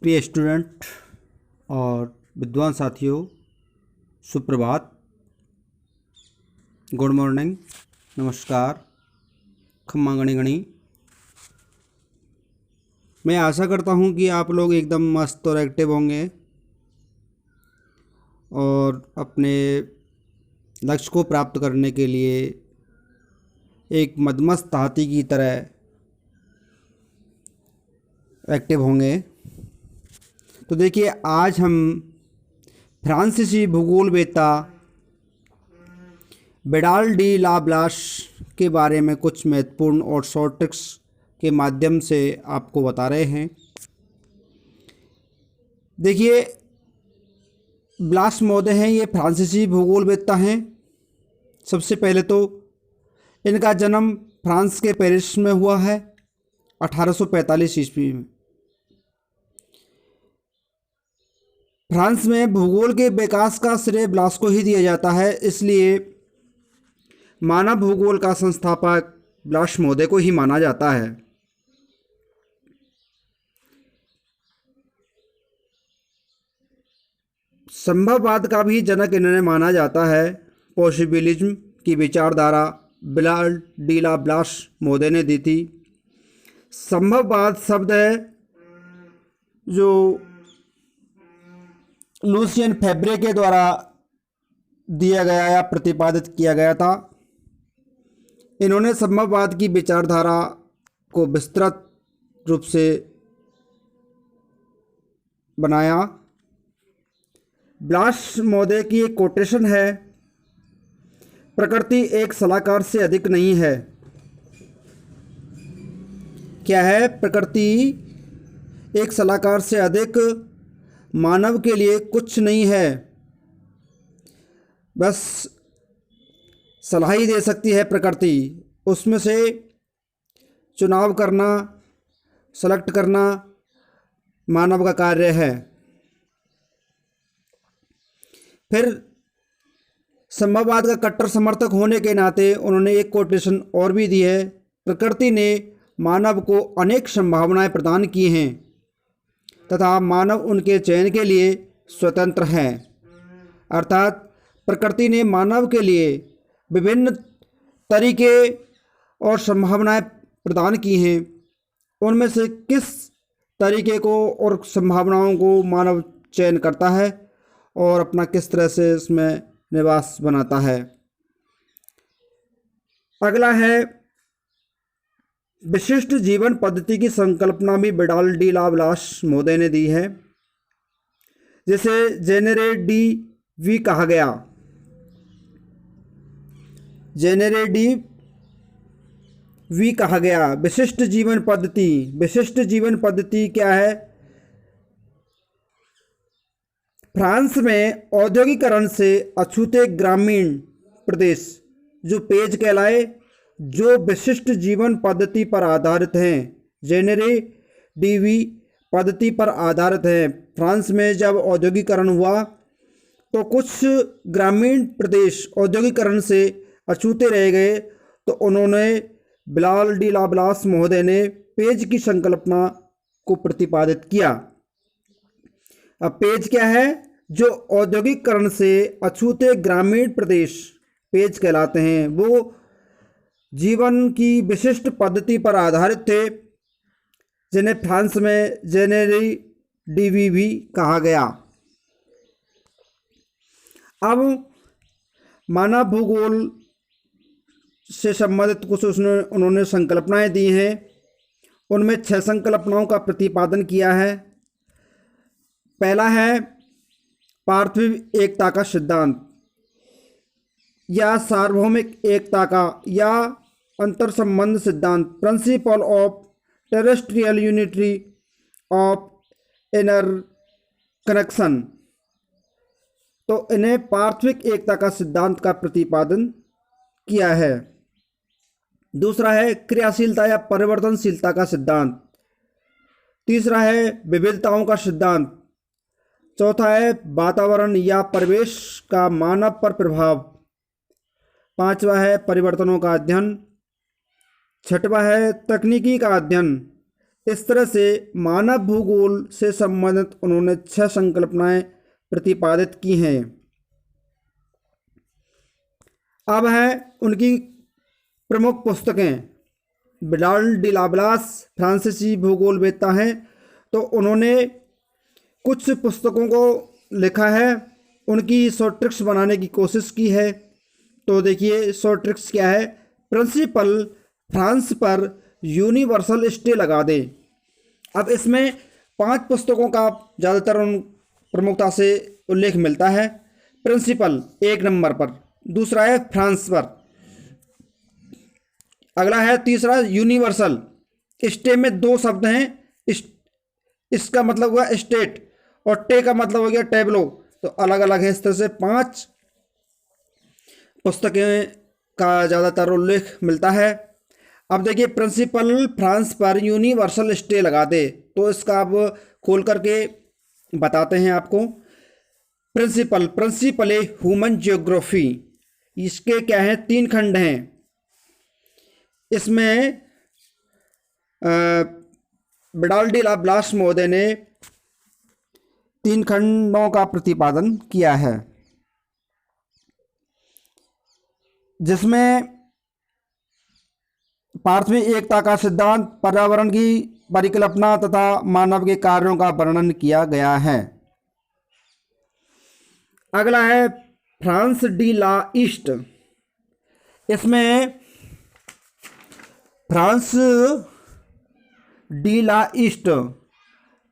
प्रिय स्टूडेंट और विद्वान साथियों, सुप्रभात, गुड मॉर्निंग, नमस्कार, खम्मा गणी गणी। मैं आशा करता हूँ कि आप लोग एकदम मस्त और एक्टिव होंगे और अपने लक्ष्य को प्राप्त करने के लिए एक मदमस्त हाथी की तरह एक्टिव होंगे। तो देखिए, आज हम फ्रांसीसी भूगोलवेत्ता विडाल डी ला ब्लास के बारे में कुछ महत्वपूर्ण और शॉर्ट ट्रिक्स के माध्यम से आपको बता रहे हैं। देखिए, ब्लास महोदय हैं, ये फ्रांसीसी भूगोलवेत्ता हैं। सबसे पहले तो इनका जन्म फ्रांस के पेरिस में हुआ है 1845 ईस्वी में। फ्रांस में भूगोल के विकास का श्रेय ब्लास को ही दिया जाता है, इसलिए मानव भूगोल का संस्थापक ब्लास महोदय को ही माना जाता है। संभववाद का भी जनक इन्हें माना जाता है। पॉसिबिलिज्म की विचारधारा विडाल डी ला ब्लास महोदय ने दी थी। संभववाद शब्द है जो लूसियन फैब्रे के द्वारा दिया गया या प्रतिपादित किया गया था। इन्होंने संभववाद की विचारधारा को विस्तृत रूप से बनाया। ब्लास महोदय की एक कोटेशन है, प्रकृति एक सलाहकार से अधिक नहीं है। क्या है? प्रकृति एक सलाहकार से अधिक मानव के लिए कुछ नहीं है, बस सलाह ही दे सकती है प्रकृति। उसमें से चुनाव करना, सेलेक्ट करना मानव का कार्य है। फिर संभववाद का कट्टर समर्थक होने के नाते उन्होंने एक कोटेशन और भी दी है, प्रकृति ने मानव को अनेक संभावनाएं प्रदान की हैं तथा मानव उनके चयन के लिए स्वतंत्र हैं। अर्थात प्रकृति ने मानव के लिए विभिन्न तरीके और संभावनाएं प्रदान की हैं, उनमें से किस तरीके को और संभावनाओं को मानव चयन करता है और अपना किस तरह से इसमें निवास बनाता है। अगला है, विशिष्ट जीवन पद्धति की संकल्पना भी विडाल डी ला ब्लास महोदय ने दी है, जिसे जेनेरे डी वी कहा गया। जेनेरे डी वी कहा गया विशिष्ट जीवन पद्धति। विशिष्ट जीवन पद्धति क्या है? फ्रांस में औद्योगिकरण से अछूते ग्रामीण प्रदेश जो पेज कहलाए, जो विशिष्ट जीवन पद्धति पर आधारित हैं, जेनेरे डी वी पद्धति पर आधारित हैं। फ्रांस में जब औद्योगिकरण हुआ तो कुछ ग्रामीण प्रदेश औद्योगिकरण से अछूते रह गए, तो उन्होंने विडाल डी ला ब्लास महोदय ने पेज की संकल्पना को प्रतिपादित किया। अब पेज क्या है? जो औद्योगिकरण से अछूते ग्रामीण प्रदेश पेज कहलाते हैं, वो जीवन की विशिष्ट पद्धति पर आधारित थे, जिन्हें फ्रांस में जेनेरे डी वी भी कहा गया। अब मानव भूगोल से संबंधित कुछ उन्होंने संकल्पनाएं दी हैं। उनमें 6 संकल्पनाओं का प्रतिपादन किया है। पहला है पार्थिव एकता का सिद्धांत या सार्वभौमिक एकता का या अंतर संबंध सिद्धांत, principle of terrestrial unity of inner connection. तो इन्हें पार्थिव एकता का सिद्धांत का प्रतिपादन किया है। दूसरा है क्रियाशीलता या परिवर्तनशीलता का सिद्धांत। तीसरा है विविधताओं का सिद्धांत। चौथा है वातावरण या परिवेश का मानव पर प्रभाव। पांचवा है परिवर्तनों का अध्ययन। छठवां है तकनीकी का अध्ययन। इस तरह से मानव भूगोल से संबंधित उन्होंने 6 संकल्पनाएं प्रतिपादित की हैं। अब है उनकी प्रमुख पुस्तकें। विडाल डी लाब्लास फ्रांसीसी भूगोलवेत्ता हैं, तो उन्होंने कुछ पुस्तकों को लिखा है, उनकी शॉर्ट ट्रिक्स बनाने की कोशिश की है। तो देखिए शॉर्ट ट्रिक्स क्या है। प्रिंसिपल फ्रांस पर यूनिवर्सल स्टे लगा दे। अब इसमें 5 पुस्तकों का ज़्यादातर प्रमुखता से उल्लेख मिलता है। प्रिंसिपल 1 नंबर पर, दूसरा है फ्रांस पर, अगला है तीसरा यूनिवर्सल। स्टे में 2 शब्द हैं, इसका मतलब हुआ स्टेट और टे का मतलब हो गया टेबलो, तो अलग अलग है। इस तरह से 5 पुस्तकें का ज़्यादातर उल्लेख मिलता है। अब देखिए प्रिंसिपल फ्रांस पर यूनिवर्सल स्टे लगा दे, तो इसका अब खोल करके बताते हैं आपको। प्रिंसिपल ए ह्यूमन जियोग्राफी, इसके क्या हैं 3 खंड हैं। इसमें विडाल डी लाब्लास महोदय ने 3 खंडों का प्रतिपादन किया है, जिसमें पार्थिव एकता का सिद्धांत, पर्यावरण की परिकल्पना तथा मानव के कार्यों का वर्णन किया गया है। अगला है फ्रांस डी ला ईस्ट। इसमें फ्रांस डी ला ईस्ट,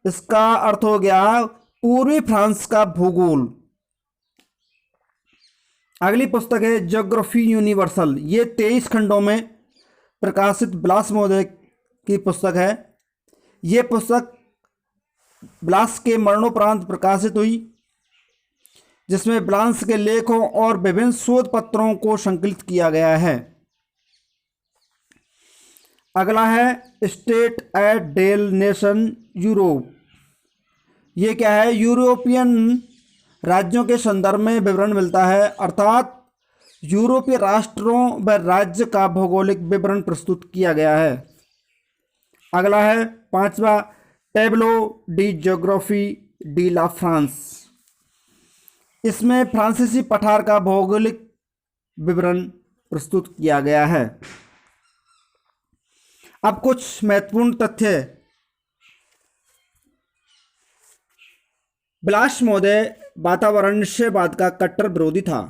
इसका अर्थ हो गया पूर्वी फ्रांस का भूगोल। अगली पुस्तक है ज्योग्राफी यूनिवर्सल, ये 23 खंडों में प्रकाशित ब्लास महोदय की पुस्तक है। ये पुस्तक ब्लास के मरणोपरांत प्रकाशित हुई, जिसमें ब्लास के लेखों और विभिन्न शोध पत्रों को संकलित किया गया है। अगला है स्टेट एट डेल नेशन यूरोप। ये क्या है, यूरोपियन राज्यों के संदर्भ में विवरण मिलता है, अर्थात यूरोपीय राष्ट्रों व राज्य का भौगोलिक विवरण प्रस्तुत किया गया है। अगला है 5वां टेबलो डी ज्योग्राफी डी ला फ्रांस। इसमें फ्रांसीसी पठार का भौगोलिक विवरण प्रस्तुत किया गया है। अब कुछ महत्वपूर्ण तथ्य। ब्लास महोदय वातावरण निश्चयवाद का कट्टर विरोधी था।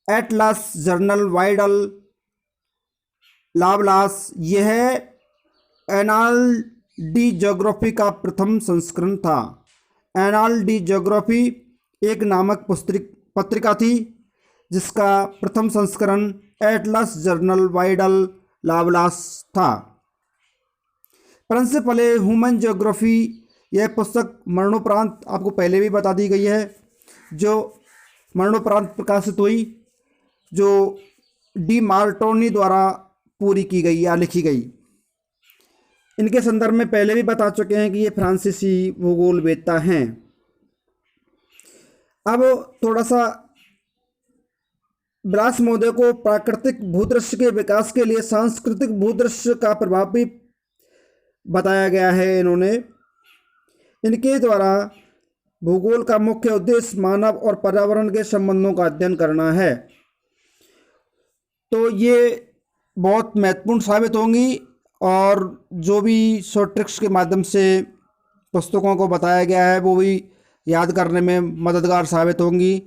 एटलस जर्नल वाइडल लाब्लास, यह एनाल डी ज्योग्राफी का प्रथम संस्करण था। एनाल डी ज्योग्राफी एक नामक पत्रिका थी, जिसका प्रथम संस्करण एटलस जर्नल वाइडल लाब्लास था। प्रिंसिपल ह्यूमन ज्योग्राफी, यह पुस्तक मरणोपरांत आपको पहले भी बता दी गई है, जो मरणोपरांत प्रकाशित हुई, जो डी मार्टोनी द्वारा पूरी की गई या लिखी गई। इनके संदर्भ में पहले भी बता चुके हैं कि ये फ्रांसीसी भूगोलवेत्ता हैं। अब थोड़ा सा ब्लास महोदय को प्राकृतिक भूदृश्य के विकास के लिए सांस्कृतिक भूदृश्य का प्रभाव भी बताया गया है। इन्होंने इनके द्वारा भूगोल का मुख्य उद्देश्य मानव और पर्यावरण के संबंधों का अध्ययन करना है। तो ये बहुत महत्वपूर्ण साबित होंगी, और जो भी शॉर्ट ट्रिक्स के माध्यम से पुस्तकों को बताया गया है वो भी याद करने में मददगार साबित होंगी।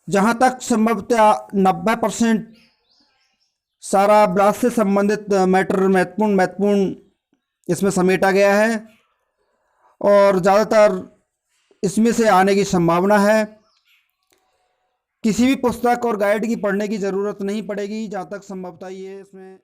जहाँ तक संभवतः 90% सारा ब्लास से संबंधित मैटर महत्वपूर्ण इसमें समेटा गया है, और ज़्यादातर इसमें से आने की संभावना है। किसी भी पुस्तक और गाइड की पढ़ने की ज़रूरत नहीं पड़ेगी, जहाँ तक संभवतः ये इसमें